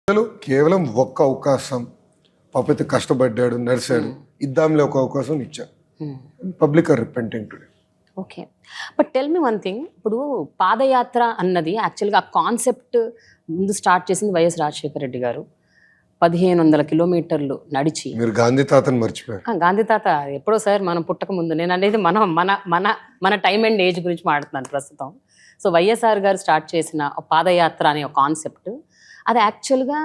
కేవలం ఒక్క అవకాశం పాపైతే కష్టపడ్డాడు నడిచాడు ఇద్దాంలే ఒక అవకాశం ఇచ్చారు public are repenting today. Okay, but tell me one thing. ఇప్పుడు పాదయాత్ర అన్నది యాక్చువల్గా ఆ కాన్సెప్ట్ ముందు స్టార్ట్ చేసింది వైఎస్ రాజశేఖర రెడ్డి గారు. 1500 కిలోమీటర్లు నడిచి. మీరు గాంధీ తాతను మర్చిపోయారు. గాంధీ తాత ఎప్పుడో సార్ మనం పుట్టక ముందు. నేను అనేది మన మన మన మన టైం అండ్ ఏజ్ గురించి మాట్లాడుతున్నాను ప్రస్తుతం. సో వైఎస్ఆర్ గారు స్టార్ట్ చేసిన పాదయాత్ర అనే ఒక కాన్సెప్ట్, అది యాక్చువల్గా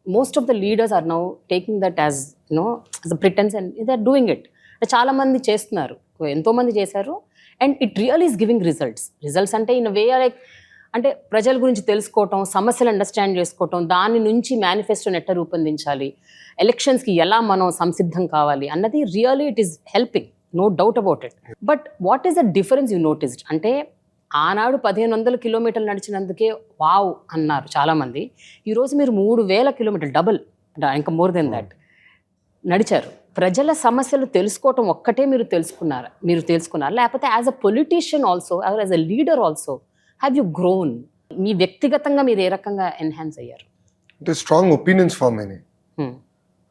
most of the leaders are now taking that as as a pretence and they are doing it. చాలామంది చేస్తున్నారు, ఎంతోమంది చేశారు, and it real is giving results అంటే ఇన్ వే లైక్ అంటే ప్రజల గురించి తెలుసుకోవటం, సమస్యలు అండర్స్టాండ్ చేసుకోవటం, దాని నుంచి మేనిఫెస్టోని ఎట్లా రూపొందించాలి, ఎలక్షన్స్కి ఎలా మనం సంసిద్ధం కావాలి అన్నది really it is helping, no doubt about it. But what is the difference you noticed? అంటే ఆనాడు 1500 కిలోమీటర్లు నడిచినందుకే వావ్ అన్నారు చాలామంది. ఈరోజు మీరు 3000 కిలోమీటర్లు, డబుల్, ఇంకా మోర్ దెన్ దాట్ నడిచారు. ప్రజల సమస్యలు తెలుసుకోవటం ఒక్కటే మీరు తెలుసుకున్నారు, లేకపోతే as a politician also, as a leader also have you grown? మీ వ్యక్తిగతంగా మీరు ఏ రకంగా ఎన్హాన్స్ అయ్యారు? అంటే స్ట్రాంగ్ ఒపీనియన్స్ ఫామ్ అయినాయి.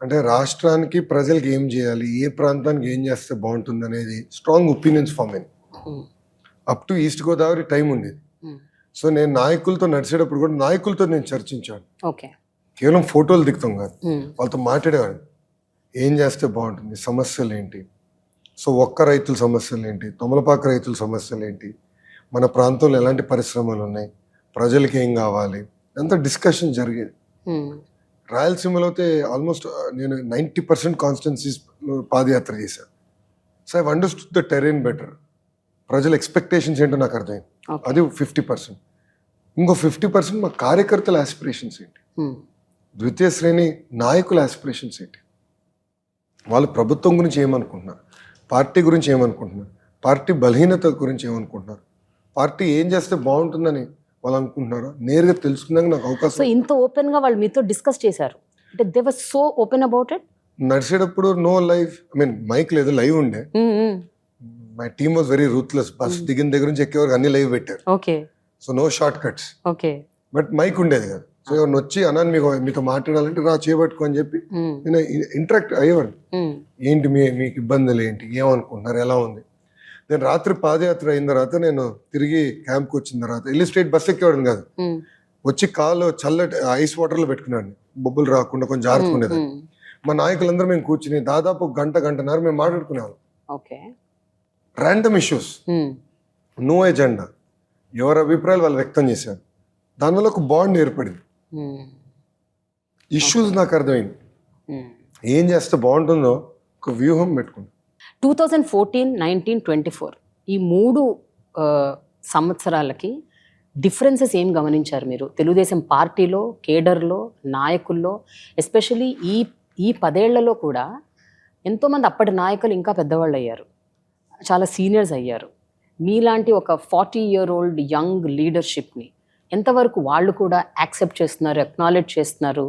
అంటే రాష్ట్రానికి ప్రజలకు ఏం చేయాలి, ఏ ప్రాంతానికి ఏం చేస్తే బాగుంటుంది అనేది స్ట్రాంగ్ ఒపీనియన్స్ ఫామ్ అయినాయి. Up to east Godavari time ఉండేది. సో నేను నాయకులతో నడిచేటప్పుడు కూడా నాయకులతో నేను చర్చించాను. ఓకే, కేవలం ఫోటోలు దిగుతాం కాదు, వాళ్ళతో మాట్లాడేవాడిని. ఏం చేస్తే బాగుంటుంది, సమస్యలు ఏంటి, సో ఒక్క రైతుల సమస్యలు ఏంటి, తొమలపాక రైతుల సమస్యలు ఏంటి, మన ప్రాంతంలో ఎలాంటి పరిశ్రమలు ఉన్నాయి, ప్రజలకి ఏం కావాలి, అంత డిస్కషన్ జరిగేది. రాయలసీమలో అయితే ఆల్మోస్ట్ నేను 90% కాన్స్టిట్యున్సీస్ పాదయాత్ర చేశాను. So I understood the Tarain better. ప్రజల ఎక్స్పెక్టేషన్స్ ఏంటో నాకు అర్థమైంది. అది 50%. ఇంకో 50% మా కార్యకర్తల ఆస్పిరేషన్స్ ఏంటి, ద్వితీయ శ్రేణి నాయకుల ఆస్పిరేషన్స్ ఏంటి, వాళ్ళు ప్రభుత్వం గురించి ఏమనుకుంటున్నారు, పార్టీ గురించి ఏమనుకుంటున్నారు, పార్టీ బలహీనత గురించి ఏమనుకుంటున్నారు, పార్టీ ఏం చేస్తే బాగుంటుందని వాళ్ళు అనుకుంటున్నారో నేరుగా తెలుసుకున్నాక నాకు అవకాశం. సో ఇంత ఓపెన్ గా వాళ్ళు మీతో డిస్కస్ చేశారు అంటే they were so open about it. నడిచేటప్పుడు no live, I mean mike లేదు, లైవ్ ఉండే. My team was very ruthless. Bus దిగిన దగ్గర నుంచి ఎక్కే వరకు అన్ని లైవ్ పెట్టారు. Okay, so no short cuts. Okay, but mike ఉండేది కదా. సో ఎవరిని వచ్చి అన్నాను మీతో మాట్లాడాలంటే రా చేయబట్టుకో అని చెప్పి నేను ఇంటరాక్ట్ అయ్యేవాడిని. ఏంటి మీకు ఇబ్బందులు ఏంటి, ఏమనుకుంటున్నారు, ఎలా ఉంది. నేను రాత్రి పాదయాత్ర అయిన తర్వాత నేను తిరిగి క్యాంప్కి వచ్చిన తర్వాత వెళ్ళి స్ట్రేట్ బస్ ఎక్కేవాడిని కాదు, వచ్చి కాలు చల్లటి ఐస్ వాటర్లో పెట్టుకున్నాను, బొబ్బులు రాకుండా కొంచెం జారుకునేది. మా నాయకులందరూ మేము కూర్చుని దాదాపు గంటన్నర మేము మాట్లాడుకునేవాళ్ళం. Okay, random issues, no agenda, ఎవరి అభిప్రాయాలు వాళ్ళు వ్యక్తం చేశారు. దానివల్ల ఒక బాండ్ ఏర్పడింది. ఇష్యూస్ నాకు అర్థమైంది, ఏం చేస్తే బాగుంటుందో ఒక వ్యూహం పెట్టుకున్నాను. 2014, 19, 24 ఈ 3 సంవత్సరాలకి డిఫరెన్సెస్ ఏం గమనించారు మీరు తెలుగుదేశం పార్టీలో, కేడర్లో, నాయకుల్లో? ఎస్పెషలీ ఈ 10 ఏళ్లలో కూడా ఎంతోమంది అప్పటి నాయకులు ఇంకా పెద్దవాళ్ళు అయ్యారు, చాలా సీనియర్స్ అయ్యారు. మీలాంటి ఒక 40-year-old యంగ్ లీడర్షిప్ని ఎంతవరకు వాళ్ళు కూడా యాక్సెప్ట్ చేస్తున్నారు, అక్నాలెడ్జ్ చేస్తున్నారు,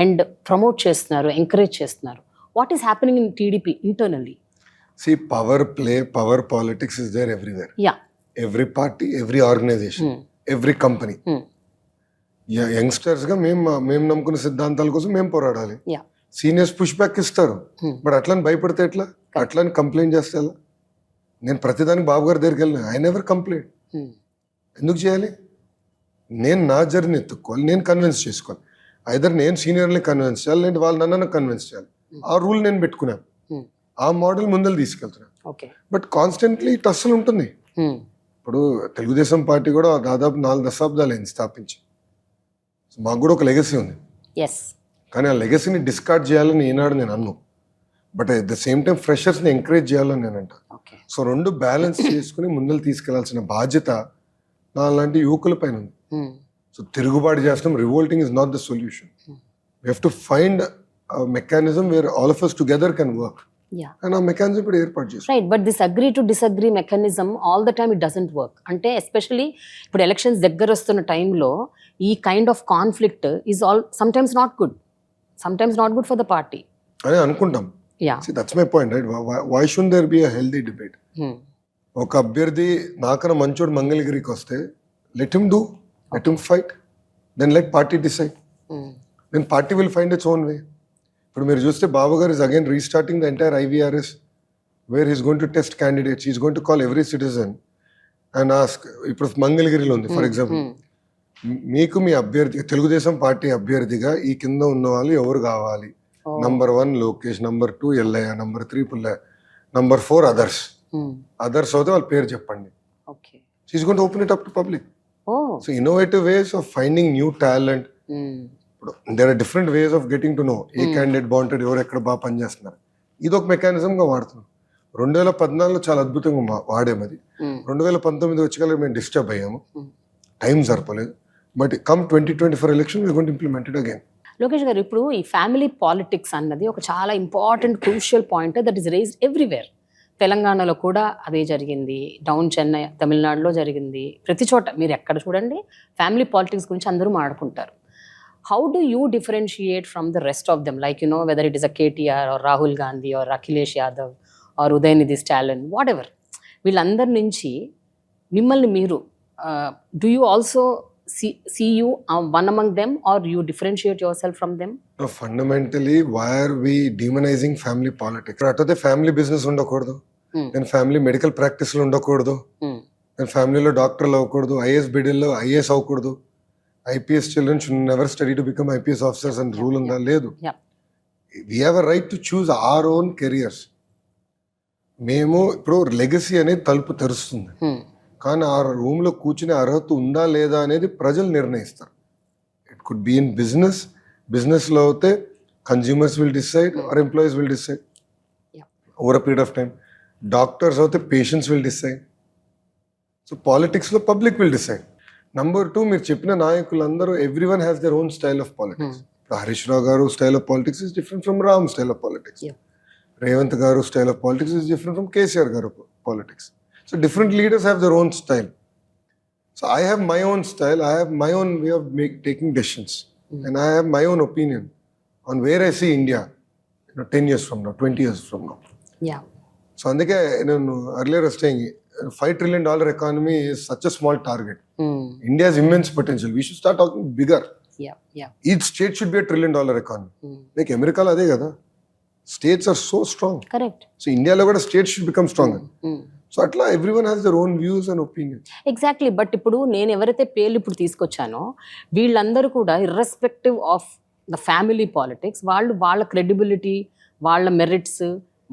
అండ్ ప్రమోట్ చేస్తున్నారు, ఎంకరేజ్ చేస్తున్నారు? What is happening in TDP internally? See, power play, power politics is there everywhere. Yeah. Every party, every organization, every company. Youngsters గా మేము నమ్ముకున్న సిద్ధాంతాల కోసం మేము పోరాడాలి. సీనియర్స్ పుష్ బ్యాక్ ఇస్తారు, బట్ అట్లని భయపడితే ఎట్లా, అట్లని కంప్లైంట్ చేస్తే ఎలా? నేను ప్రతిదానికి బాబు గారి దగ్గరికి వెళ్ళిన ఐ నెవర్ కంప్లైంట్. ఎందుకు చేయాలి? నేను నా జర్నీ ఎత్తుక్కోవాలి, నేను కన్విన్స్ చేసుకోవాలి. ఐదర్ నేను సీనియర్ని కన్విన్స్ చేయాలి, లేదంటే వాళ్ళు నన్ను కన్విన్స్ చేయాలి. ఆ రూల్ నేను పెట్టుకున్నాను, ఆ మోడల్ ముందర తీసుకెళ్తున్నాను. బట్ కాన్స్టెంట్లీ టస్సులు ఉంటుంది. ఇప్పుడు తెలుగుదేశం పార్టీ కూడా దాదాపు 4 దశాబ్దాలు అయింది స్థాపించి. మాకు కూడా ఒక లెగసీ ఉంది, కానీ ఆ లెగసీని డిస్కార్డ్ చేయాలని ఈనాడు నేను అన్ను. But at the same time ఫ్రెషర్స్ని ఎంకరేజ్ చేయాలని నేను అంట. సో 2 బ్యాలెన్స్ చేసుకుని ముందర తీసుకెళ్లాల్సిన బాధ్యత నా లాంటి యువకుల పైన ఉంది. సో తిరుగుబాటు చేస్తాం, revolting is not the solution. We have to find mechanism where all of us together can work. And a mechanism ఇప్పుడు ఏర్పాటు చేస్తాం. Right, but this agree to disagree mechanism all the time it doesn't work. అంటే especially ఇప్పుడు elections దగ్గర వస్తున్న టైంలో ఈ kind of conflict is sometimes not good for the party అని అనుకుంటాం. See, that's my point, right? Why shouldn't there be a healthy debate? ఒక అభ్యర్థి నాకన్నా మంచోడు మంగళగిరికి వస్తే let him fight, then let party decide. then party will find its own way. ఇప్పుడు మీరు చూస్తే Babu garu is again restarting the entire IVRS where he's going to test candidates, he's going to call every citizen and ask. ఇప్పుడు మంగళగిరిలో ఉంది for example, మీకు మీ అభ్యర్థి Telugu Desam party అభ్యర్థిగా ఈ కింద ఉన్న వాళ్ళు ఎవరు కావాలి? Number 1 Lokesh, number 2 Ellaiah, number 3 Pullaiah, number 4 others. Others అయితే వాళ్ళ పేరు చెప్పండి. She's going to open it up to public. So innovative ways of finding new talent. ఇప్పుడు there are different ways of getting to know ఏ క్యాండిడేట్ బాగుంటాడు, ఎవరు ఎక్కడ బాగా పనిచేస్తున్నారు. ఇది ఒక మెకానిజంగా వాడుతున్నాం. 2014లో చాలా అద్భుతంగా వాడాము అది. 2019 వచ్చి మేము డిస్టర్బ్ అయ్యాము, టైం సరిపోలేదు. But come 2024 election we going to implement it again. Lokesh గారు, ఇప్పుడు ఈ ఫ్యామిలీ పాలిటిక్స్ అన్నది ఒక చాలా important crucial point that is raised everywhere. తెలంగాణలో కూడా అదే జరిగింది, డౌన్ చెన్నై, తమిళనాడులో జరిగింది, ప్రతి చోట మీరు ఎక్కడ చూడండి ఫ్యామిలీ పాలిటిక్స్ గురించి అందరూ మాట్లాడుకుంటారు. How do you differentiate from the rest of them, like whether it is a KTR or Rahul Gandhi or Akhilesh Yadav or Udhayanidhi Stalin, whatever, వీళ్ళందరి నుంచి మిమ్మల్ని మీరు do you also see you one among them or you differentiate yourself from them? No, fundamentally why are we demonizing family politics? అటైతే family business ఉండకూడదు, నేను family medical ప్రాక్టీస్లో ఉండకూడదు, నేను ఫ్యామిలీలో డాక్టర్లు అవ్వకూడదు, ఐఏఎస్ బిడ్డల్లో ఐఏఎస్ అవ్వకూడదు, IPS children should never study to become IPS officers అని రూల్ ఉందా? లేదు. We have a right to choose our own careers. మేము ఇప్పుడు లెగసీ అనేది తలుపు తెరుస్తుంది, కానీ ఆ రూమ్లో కూర్చునే అర్హత ఉందా లేదా అనేది ప్రజలు నిర్ణయిస్తారు. ఇట్ కుడ్ బీ ఇన్ బిజినెస్లో అయితే consumers will decide or employees will decide over a period of time. Doctors అయితే పేషెంట్స్ విల్ డిసైడ్. సో పాలిటిక్స్లో పబ్లిక్ విల్ డిసైడ్. నంబర్ 2, మీరు చెప్పిన నాయకులందరూ every one has their own style of politics. ఇప్పుడు Harish Rao garu style of politics is different from Ram style of politics. Revanth garu style of politics is different from KCR garu politics. So different leaders have their own style. So I have my own style. I have my own way of taking decisions, and I have my own opinion on where I see India, 10 years from now, 20 years from now. Yeah. So అందుకే నేను earlier was saying $5 trillion economy is such a small target. India has immense potential. We should start talking bigger. Yeah. Each state should be a $1 trillion economy. Like America అదే కదా. States are so strong. Correct. So India లో కూడా states should become stronger. So అట్లా everyone has their own views and opinion. Exactly. But ఇప్పుడు నేను ఎవరైతే పేర్లు ఇప్పుడు తీసుకొచ్చానో వీళ్ళందరూ కూడా irrespective of the family politics, వాళ్ళు వాళ్ళ క్రెడిబిలిటీ, వాళ్ళ మెరిట్స్,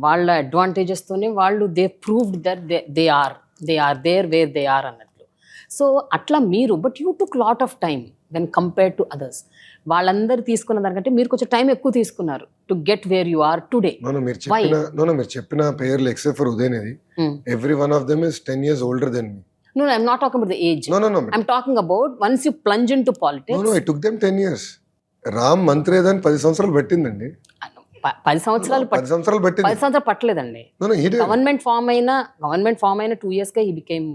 వాళ్ళ అడ్వాంటేజెస్తోనే వాళ్ళు they proved that they are there where they are అన్నట్లు. సో అట్లా మీరు, but you took lot of time when compare to others. వాళ్ళందరూ తీసుకున్న దానికంటే మీరు కొంచెం టైం ఎక్కువ తీసుకున్నారు to get where you are today. మీరు చెప్పిన పేర్లు except for Udhayanidhi, every one of them is 10 years older than me. No, I'm not talking about the age. No. I'm talking about once you plunge into politics. No, it took them 10 years. Ram మంత్రి ఏదని 10 సంవత్సరాలు పెట్టిందండి. 10 సంవత్సరాలు 10 సంవత్సరాలు పెట్టింది. 10 సంవత్సరాలు పట్టలేదండి. Government form అయిన 2 years గా he became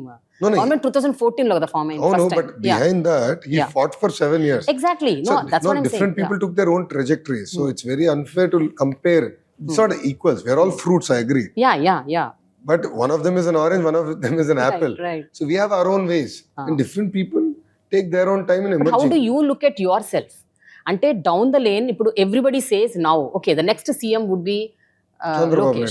గవర్నమెంట్ 2014 లో కదా ఫామ్ అయింది. No, but behind that he fought for 7 years. Exactly. No, that's what I'm saying. Different people took their own trajectory, so it's very unfair to compare. It's not equals. We are all fruits, I agree. Yeah. But one of them is an orange, one of them is an apple. Right. So we have our own ways, and different people take their own time in emerging. But how do you look at yourself? అంటే down the lane ఇప్పుడు everybody says now okay the next CM would be Chandrababu Lokesh.